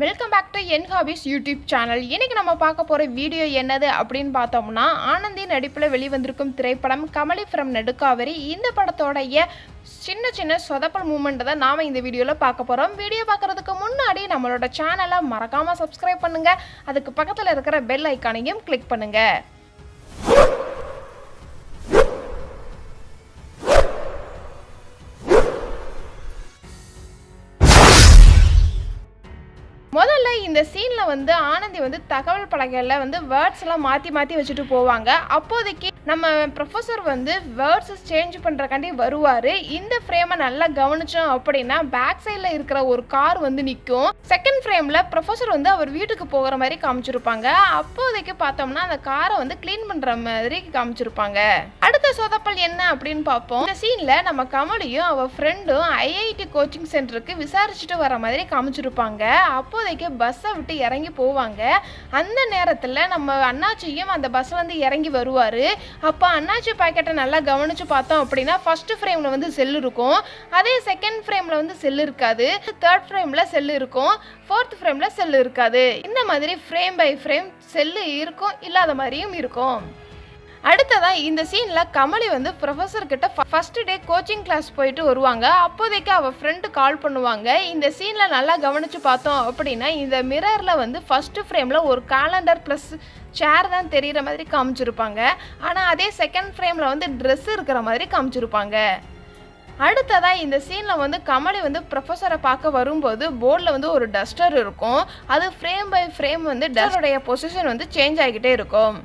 Welcome back to என் hobbies YouTube channel. இன்றைக்கி நம்ம பார்க்க போகிற வீடியோ என்னது அப்படின்னு பார்த்தோம்னா, ஆனந்தி நடிப்பில் வெளிவந்திருக்கும் திரைப்படம் கமலி ஃப்ரம் நெடுக்காவேரி. இந்த படத்தோடைய சின்ன சின்ன சொதப்பல் மூமெண்ட்டை தான் நாம் இந்த வீடியோவில் பார்க்க போகிறோம். வீடியோ பார்க்குறதுக்கு முன்னாடி நம்மளோட சேனலை மறக்காமல் சப்ஸ்கிரைப் பண்ணுங்கள். அதுக்கு பக்கத்தில் இருக்கிற பெல் ஐக்கானையும் கிளிக் பண்ணுங்கள். முதல்ல இந்த சீனில் ஆனந்தி தகவல் பலகையில் வேர்ட்ஸ்லாம் மாற்றி வச்சுட்டு போவாங்க. அப்போதைக்கு நம்ம ப்ரொஃபஸர் வேர்ட்ஸ் சேஞ்ச் பண்ணுறக்காண்டி வருவார். இந்த ஃப்ரேமை நல்லா கவனித்தோம் அப்படின்னா பேக் சைடில் இருக்கிற ஒரு கார் நிற்கும். செகண்ட் ஃப்ரேமில் ப்ரொஃபஸர் அவர் வீட்டுக்கு போகிற மாதிரி காமிச்சிருப்பாங்க. அப்போதைக்கு பார்த்தோம்னா அந்த காரை க்ளீன் பண்ணுற மாதிரி காமிச்சிருப்பாங்க. அடுத்த சொதப்பல் என்ன அப்படின்னு பார்ப்போம். இந்த சீனில் நம்ம கமலியும் அவள் ஃப்ரெண்டும் ஐஐடி கோச்சிங் சென்டருக்கு விசாரிச்சுட்டு வர மாதிரி காமிச்சிருப்பாங்க. அப்போதைக்கு பஸ்ஸை விட்டு இறங்கி போவாங்க. அந்த நேரத்தில் நம்ம அண்ணாச்சியும் அந்த பஸ்ஸில் இறங்கி வருவார். அப்போ அண்ணாச்சி பாக்கெட்டை நல்லா கவனித்து பார்த்தோம் அப்படின்னா ஃபர்ஸ்ட் ஃப்ரேமில் செல் இருக்கும். அதே செகண்ட் ஃப்ரேமில் செல் இருக்காது. தேர்ட் ஃப்ரேமில் செல் இருக்கும். ஃபோர்த் ஃப்ரேமில் செல் இருக்காது. இந்த மாதிரி ஃப்ரேம் பை ஃப்ரேம் செல்லு இருக்கும், இல்லாத மாதிரியும் இருக்கும். அடுத்ததான் இந்த சீனில் கமலி ப்ரொஃபஸர் கிட்ட ஃபர்ஸ்ட் டே கோச்சிங் கிளாஸ் போயிட்டு வருவாங்க. அப்போதைக்கு அவள் ஃப்ரெண்டு கால் பண்ணுவாங்க. இந்த சீனில் நல்லா கவனித்து பார்த்தோம் அப்படின்னா இந்த மிரரில் ஃபர்ஸ்ட் ஃப்ரேமில் ஒரு காலண்டர் ப்ளஸ் சேர் தான் தெரிகிற மாதிரி காமிச்சிருப்பாங்க. ஆனால் அதே செகண்ட் ஃப்ரேமில் ட்ரெஸ் இருக்கிற மாதிரி காமிச்சிருப்பாங்க. அடுத்ததாக இந்த சீனில் கமலி ப்ரொஃபஸரை பார்க்க வரும்போது போர்டில் ஒரு டஸ்டர் இருக்கும். அது ஃப்ரேம் பை ஃப்ரேம் டஸ்டருடைய பொசிஷன் சேஞ்ச் ஆகிக்கிட்டே இருக்கும்.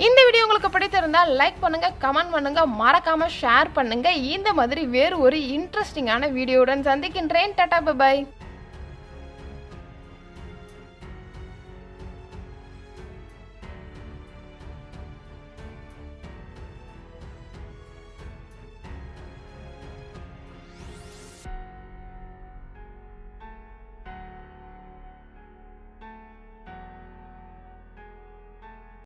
இந்த வீடியோ உங்களுக்கு பிடித்திருந்தால் லைக் பண்ணுங்கள், கமெண்ட் பண்ணுங்கள், மறக்காமல் ஷேர் பண்ணுங்கள். இந்த மாதிரி வேறு ஒரு இன்ட்ரெஸ்டிங்கான வீடியோவுடன் சந்திக்கின்றேன். Tata bye.